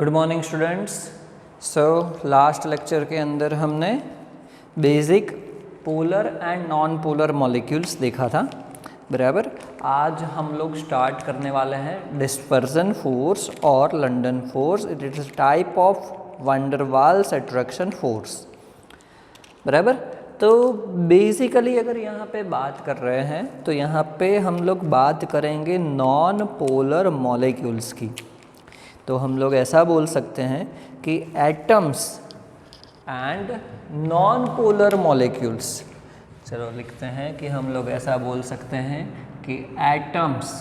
Good morning students. So last lecture के अंदर हमने basic polar and non polar molecules देखा था, बराबर। आज हम लोग स्टार्ट करने वाले हैं डिस्पर्जन फोर्स और London force. It is type of van der Waals attraction force, बराबर। तो बेसिकली अगर यहाँ पे बात कर रहे हैं तो यहाँ पे हम लोग बात करेंगे नॉन पोलर मॉलिक्यूल्स की। तो हम लोग ऐसा बोल सकते हैं कि atoms and non polar molecules. चलो लिखते हैं कि हम लोग ऐसा बोल सकते हैं कि atoms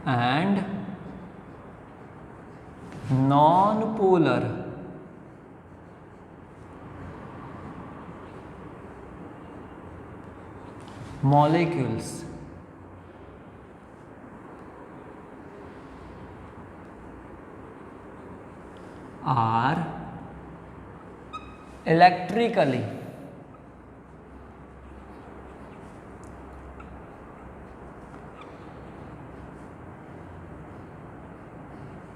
and non polar molecules are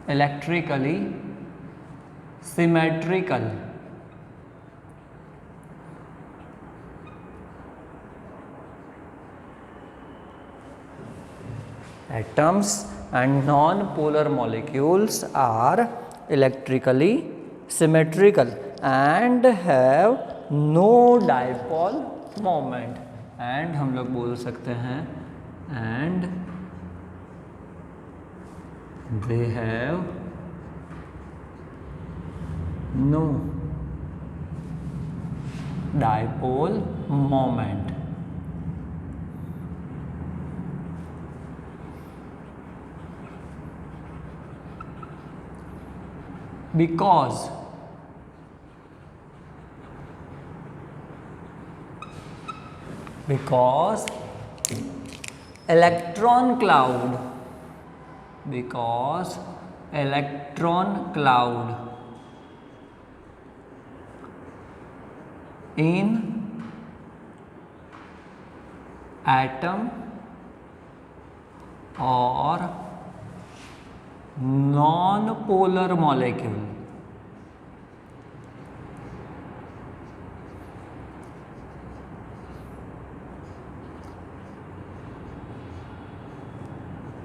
electrically symmetrical. Atoms and non-polar molecules are electrically symmetrical and have no dipole moment. And हम लोग बोल सकते हैं and they have no dipole moment. Because electron cloud in atom or non-polar molecule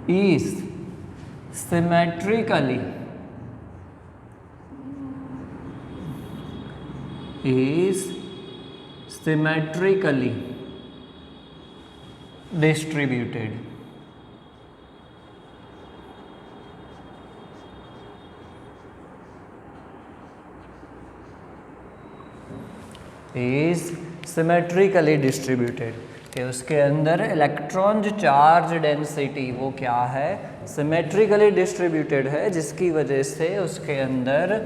is symmetrically distributed. Is symmetrically distributed कि उसके अंदर electron जो charge density वो क्या है, सिमेट्रिकली डिस्ट्रीब्यूटेड है, जिसकी वजह से उसके अंदर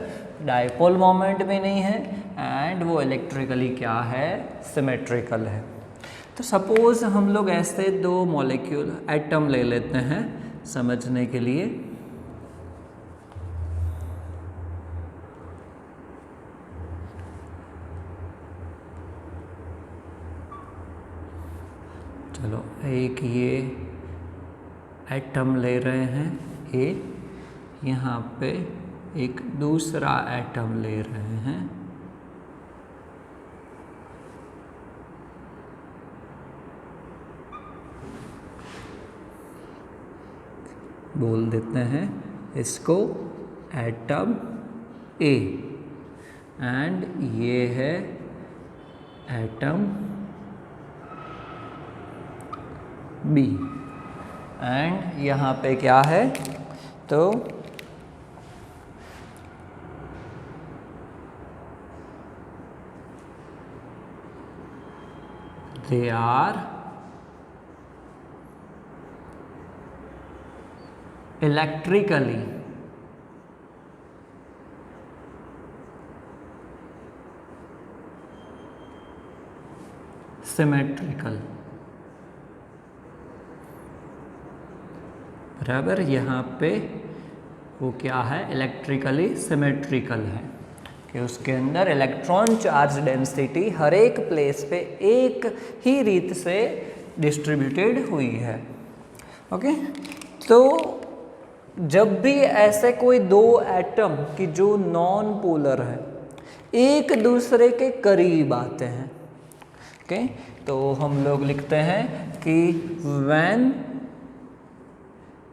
डाइपोल मोमेंट भी नहीं है एंड वो इलेक्ट्रिकली क्या है, सिमेट्रिकल है। तो सपोज हम लोग ऐसे दो मॉलिक्यूल एटम ले लेते हैं समझने के लिए। चलो एक ये एटम ले रहे हैं ए, यहाँ पे एक दूसरा एटम ले रहे हैं, बोल देते हैं इसको एटम ए एंड ये है एटम बी। एंड यहाँ पे क्या है, तो they are electrically symmetrical, बराबर। यहाँ पे वो क्या है, इलेक्ट्रिकली सिमेट्रिकल है कि उसके अंदर इलेक्ट्रॉन चार्ज डेंसिटी हर एक प्लेस पे एक ही रीत से डिस्ट्रीब्यूटेड हुई है। ओके, तो जब भी ऐसे कोई दो एटम की जो नॉन पोलर है एक दूसरे के करीब आते हैं, ओके, तो हम लोग लिखते हैं कि when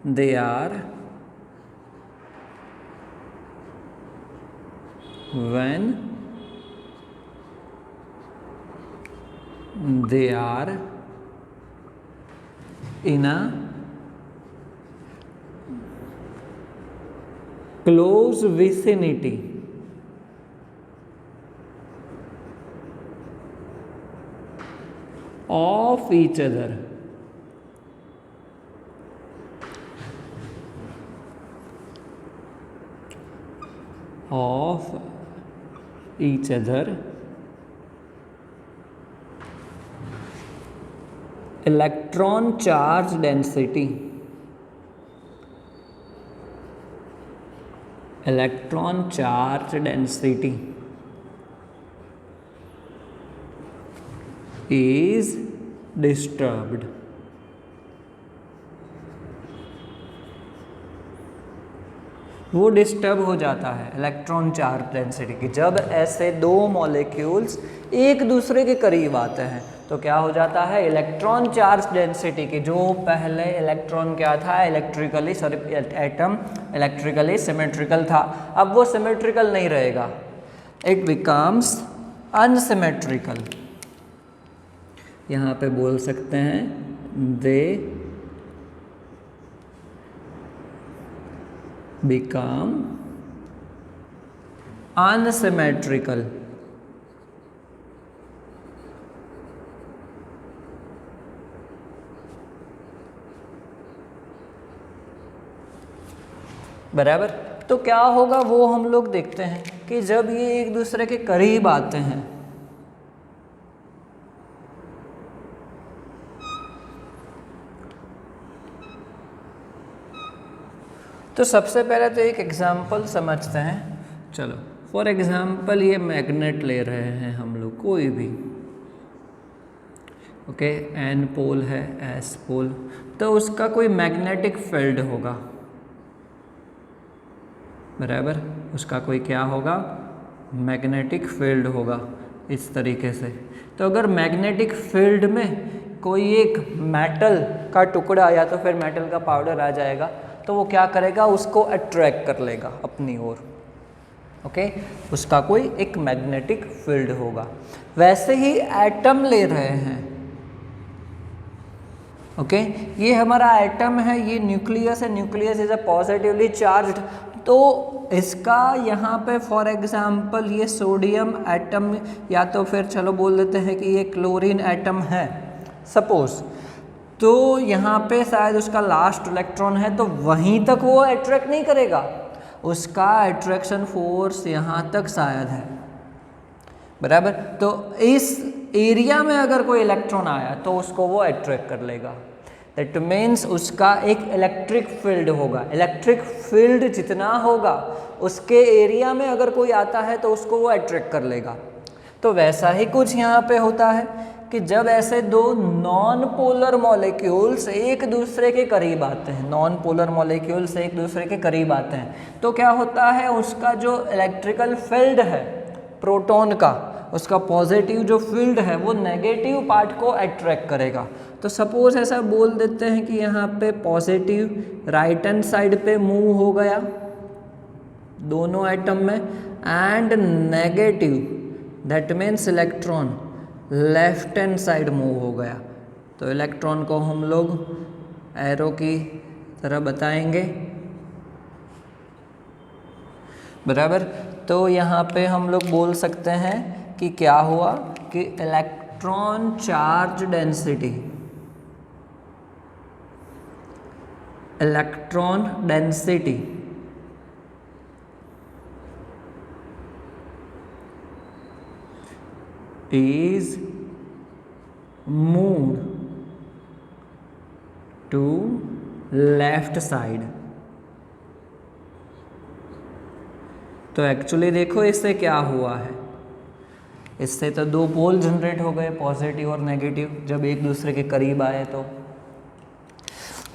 they are in a close vicinity of each other, electron charge density is disturbed. वो डिस्टर्ब हो जाता है इलेक्ट्रॉन चार्ज डेंसिटी की जब ऐसे दो मॉलिक्यूल्स एक दूसरे के करीब आते हैं। तो क्या हो जाता है, इलेक्ट्रॉन चार्ज डेंसिटी की, जो पहले इलेक्ट्रॉन क्या था, एटम इलेक्ट्रिकली सिमेट्रिकल था, अब वो सिमेट्रिकल नहीं रहेगा, इट बिकम्स अनसिमेट्रिकल। यहाँ पे बोल सकते हैं दे become unsymmetrical। बराबर। तो क्या होगा वो हम लोग देखते हैं कि जब ये एक दूसरे के करीब आते हैं तो सबसे पहले तो एक एग्जाम्पल समझते हैं। चलो फॉर एग्जाम्पल ये मैग्नेट ले रहे हैं हम लोग, कोई भी, ओके, एन पोल है, एस पोल, तो उसका कोई मैग्नेटिक फील्ड होगा, बराबर, उसका कोई क्या होगा, मैग्नेटिक फील्ड होगा इस तरीके से। तो अगर मैग्नेटिक फील्ड में कोई एक मेटल का टुकड़ा या तो फिर मेटल का पाउडर आ जाएगा तो वो क्या करेगा, उसको अट्रैक्ट कर लेगा अपनी ओर, ओके, उसका कोई एक मैग्नेटिक फील्ड होगा। वैसे ही एटम ले रहे हैं, ओके, ये हमारा एटम है, ये न्यूक्लियस है, nucleus is a positively charged, तो इसका यहाँ पे फॉर एग्जांपल ये सोडियम एटम या तो फिर चलो बोल देते हैं कि ये क्लोरीन एटम है सपोज, तो यहाँ पे शायद उसका लास्ट इलेक्ट्रॉन है, तो वहीं तक वो अट्रैक्ट नहीं करेगा, उसका अट्रैक्शन फोर्स यहाँ तक शायद है, बराबर। तो इस एरिया में अगर कोई इलेक्ट्रॉन आया तो उसको वो अट्रैक्ट कर लेगा, दैट मीन्स उसका एक इलेक्ट्रिक फील्ड होगा। इलेक्ट्रिक फील्ड जितना होगा उसके एरिया में अगर कोई आता है तो उसको वो अट्रैक्ट कर लेगा। तो वैसा ही कुछ यहाँ पे होता है कि जब ऐसे दो नॉन पोलर मॉलिक्यूल्स एक दूसरे के करीब आते हैं, नॉन पोलर मॉलिक्यूल्स एक दूसरे के करीब आते हैं, तो क्या होता है, उसका जो इलेक्ट्रिकल फील्ड है प्रोटॉन का, उसका पॉजिटिव जो फील्ड है वो नेगेटिव पार्ट को अट्रैक्ट करेगा। तो सपोज ऐसा बोल देते हैं कि यहाँ पे पॉजिटिव राइट हैंड साइड पे मूव हो गया दोनों एटम में, and negative that means electron left hand side move हो गया। तो इलेक्ट्रॉन को हम लोग एरो की तरह बताएंगे, बराबर। तो यहाँ पे हम लोग बोल सकते हैं कि क्या हुआ कि electron charge density, electron density is moved to left side। तो एक्चुअली देखो इससे क्या हुआ है, इससे तो दो पोल जनरेट हो गए, पॉजिटिव और नेगेटिव, जब एक दूसरे के करीब आए।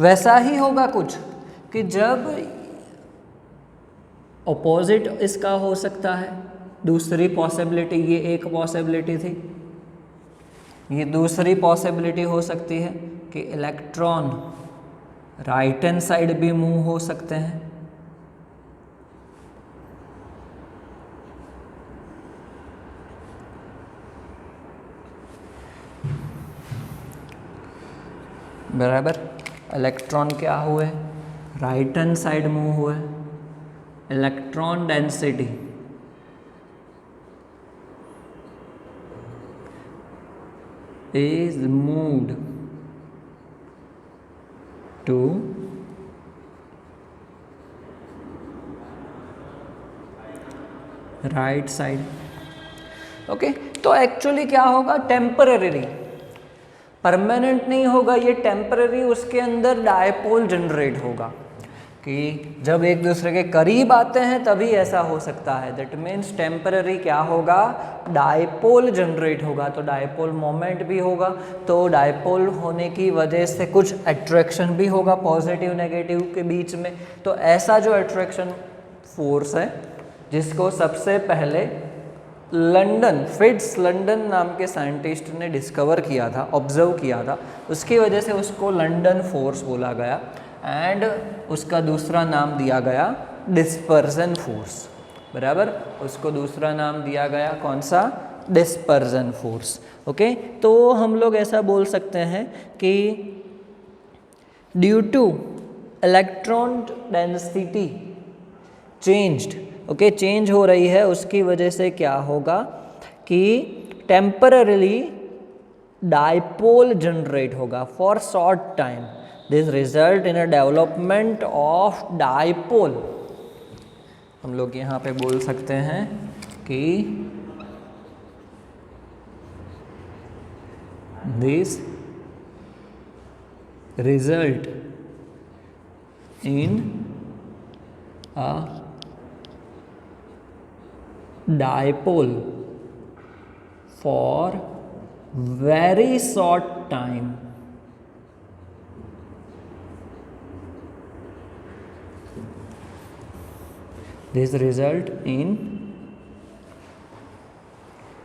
वैसा ही होगा कुछ कि जब ऑपोजिट इसका हो सकता है, दूसरी पॉसिबिलिटी, ये एक पॉसिबिलिटी थी, ये दूसरी पॉसिबिलिटी हो सकती है कि इलेक्ट्रॉन राइट हैंड साइड भी मूव हो सकते हैं। बराबर, इलेक्ट्रॉन क्या हुए, राइट हैंड साइड मूव हुए, electron density is moved to right side. Okay, तो एक्चुअली क्या होगा, टेम्पररी, परमानेंट नहीं होगा ये, टेम्पररी उसके अंदर डायपोल जनरेट होगा कि जब एक दूसरे के करीब आते हैं तभी ऐसा हो सकता है। दैट मीन्स टेम्पररी क्या होगा, डायपोल जनरेट होगा, तो डायपोल मोमेंट भी होगा, तो डायपोल होने की वजह से कुछ अट्रैक्शन भी होगा पॉजिटिव नेगेटिव के बीच में। तो ऐसा जो अट्रैक्शन फोर्स है जिसको सबसे पहले लंदन, फिट्स लंदन नाम के साइंटिस्ट ने डिस्कवर किया था, ऑब्जर्व किया था, उसकी वजह से उसको लंदन फोर्स बोला गया एंड उसका दूसरा नाम दिया गया डिस्पर्जन फोर्स। बराबर, उसको दूसरा नाम दिया गया कौन सा, डिस्पर्जन फोर्स। ओके, तो हम लोग ऐसा बोल सकते हैं कि due two electron density changed, okay, change हो रही है, उसकी वजह से क्या होगा कि टेम्पररीली डायपोल जनरेट होगा for short time. This result in a development of dipole. हम लोग यहाँ पे बोल सकते हैं कि this result in a dipole for very short time. This result in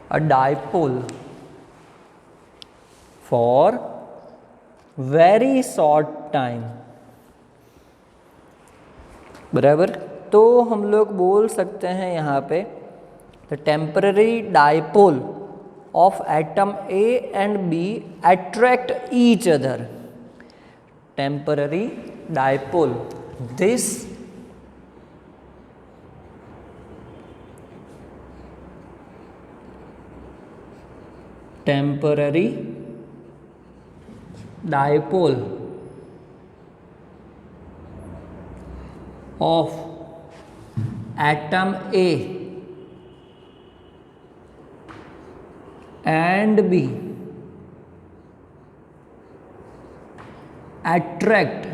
a dipole for very short time. बराबर, तो हम लोग बोल सकते हैं यहाँ पे the temporary dipole of atom A and B attract each other. Temporary dipole, this temporary dipole of atom A and B attract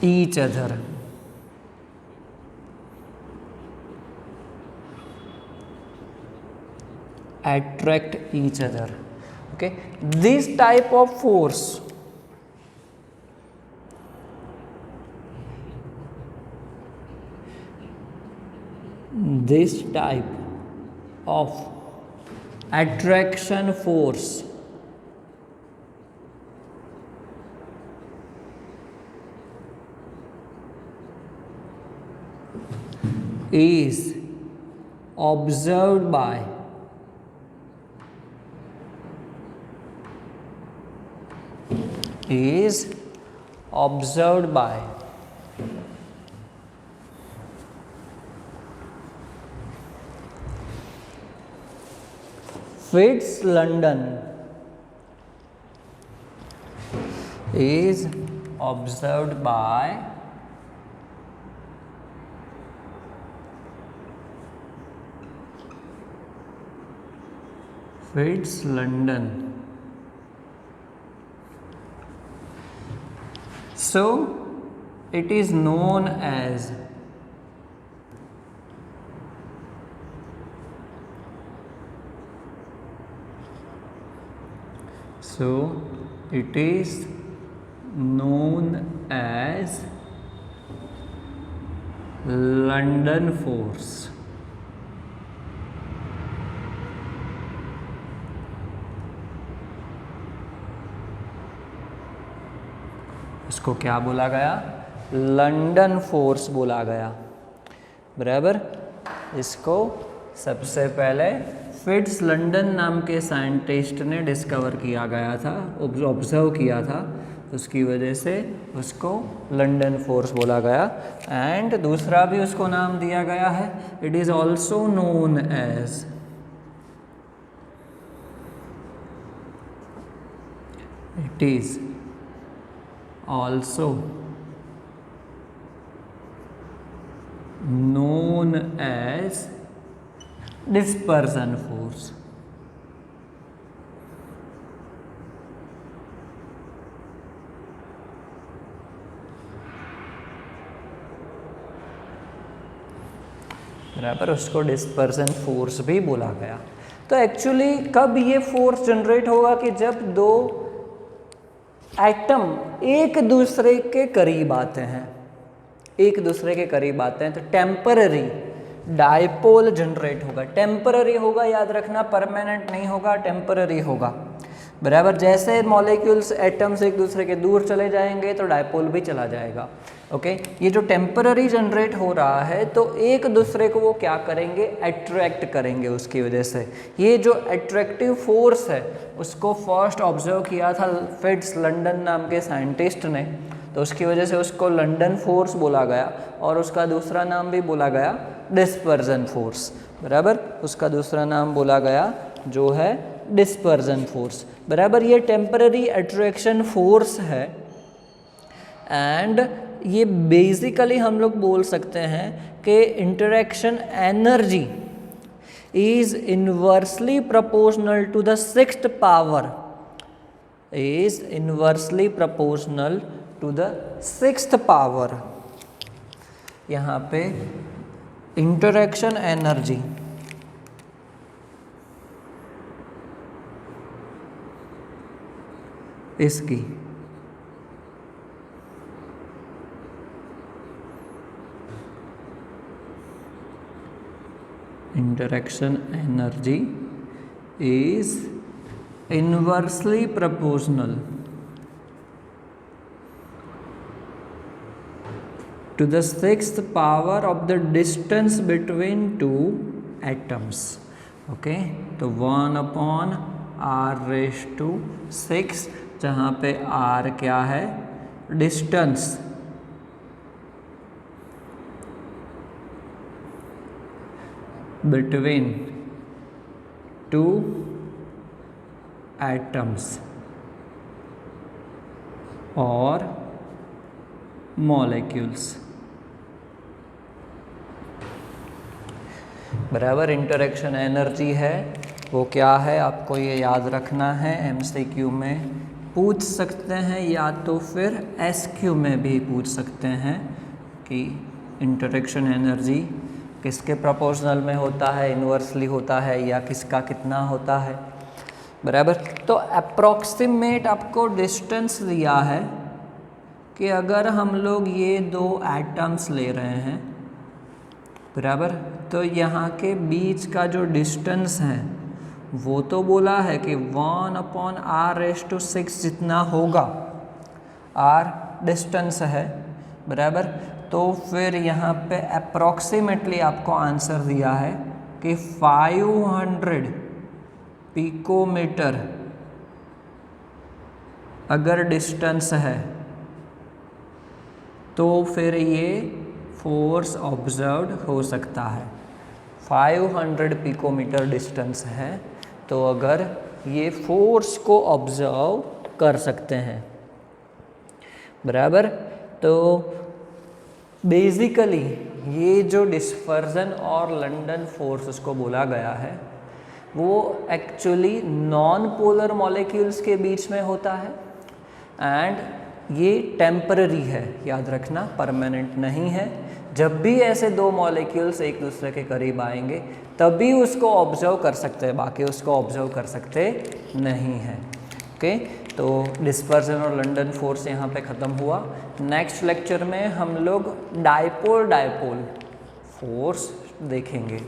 each other. Attract each other. Okay, this type of force this type of attraction force is observed by Fitts London, is observed by Fitts London. So it is known as it is known as London force. इसको क्या बोला गया? London force बोला गया, बराबर। इसको सबसे पहले फिट्स लंडन नाम के साइंटिस्ट ने डिस्कवर किया गया था, ऑब्जर्व किया था, उसकी वजह से उसको लंदन फोर्स बोला गया। एंड दूसरा भी उसको नाम दिया गया है, it is also known as it is also known as dispersion force। बराबर, उसको डिस्पर्सन फोर्स भी बोला गया। तो एक्चुअली कब ये फोर्स जनरेट होगा कि जब दो एटम एक दूसरे के करीब आते हैं, एक दूसरे के करीब आते हैं तो टेम्पररी डायपोल जनरेट होगा। टेम्पररी होगा, याद रखना, परमानेंट नहीं होगा, टेम्पररी होगा, बराबर। जैसे मॉलिक्यूल्स एटम्स एक दूसरे के दूर चले जाएंगे तो डायपोल भी चला जाएगा। ओके, ये जो टेम्पररी जनरेट हो रहा है तो एक दूसरे को वो क्या करेंगे? अट्रैक्ट करेंगे। उसकी वजह से ये जो अट्रैक्टिव फोर्स है उसको फर्स्ट ऑब्जर्व किया था फिट्स लंडन नाम के साइंटिस्ट ने, तो उसकी वजह से उसको लंदन फोर्स बोला गया। और उसका दूसरा नाम भी बोला गया डिस्पर्जन फोर्स, बराबर। उसका दूसरा नाम बोला गया जो है डिस्पर्जन फोर्स, बराबर। ये टेम्पररी अट्रैक्शन फोर्स है एंड ये बेसिकली हम लोग बोल सकते हैं कि interaction energy is inversely proportional to the sixth power, is inversely proportional to the sixth power. यहाँ पे इंटरेक्शन एनर्जी इसकी interaction energy is inversely proportional to the sixth power of the distance between two atoms। Okay, तो 1/r⁶, जहाँ पे r क्या है? Distance, between two atoms or molecules, बराबर। Interaction energy है वो क्या है? आपको ये याद रखना है, एमसीक्यू में पूछ सकते हैं या तो फिर एसक्यू में भी पूछ सकते हैं कि इंटरेक्शन एनर्जी किसके प्रोपोर्शनल में होता है, इन्वर्सली होता है या किसका कितना होता है, बराबर। तो अप्रॉक्सीमेट आपको डिस्टेंस दिया है कि अगर हम लोग ये दो एटम्स ले रहे हैं, बराबर, तो यहाँ के बीच का जो डिस्टेंस है वो तो बोला है कि 1/r⁶ जितना होगा, r डिस्टेंस है, बराबर। तो फिर यहाँ पे अप्रॉक्सीमेटली आपको आंसर दिया है कि 500 पिकोमीटर अगर डिस्टेंस है तो फिर ये फोर्स ऑब्जर्व्ड हो सकता है। 500 पिकोमीटर डिस्टेंस है तो अगर ये फोर्स को ऑब्जर्व कर सकते हैं, बराबर। तो बेसिकली ये जो डिस्पर्जन और लंदन फोर्स उसको बोला गया है वो एक्चुअली नॉन पोलर मॉलिक्यूल्स के बीच में होता है एंड ये टेम्पररी है, याद रखना, परमानेंट नहीं है। जब भी ऐसे दो मॉलिक्यूल्स एक दूसरे के करीब आएंगे तभी उसको ऑब्जर्व कर सकते हैं, बाकी उसको ऑब्जर्व कर सकते नहीं हैं। ओके, तो डिस्पर्जन और लंडन फोर्स यहाँ पे ख़त्म हुआ। नेक्स्ट लेक्चर में हम लोग डाइपोल फोर्स देखेंगे।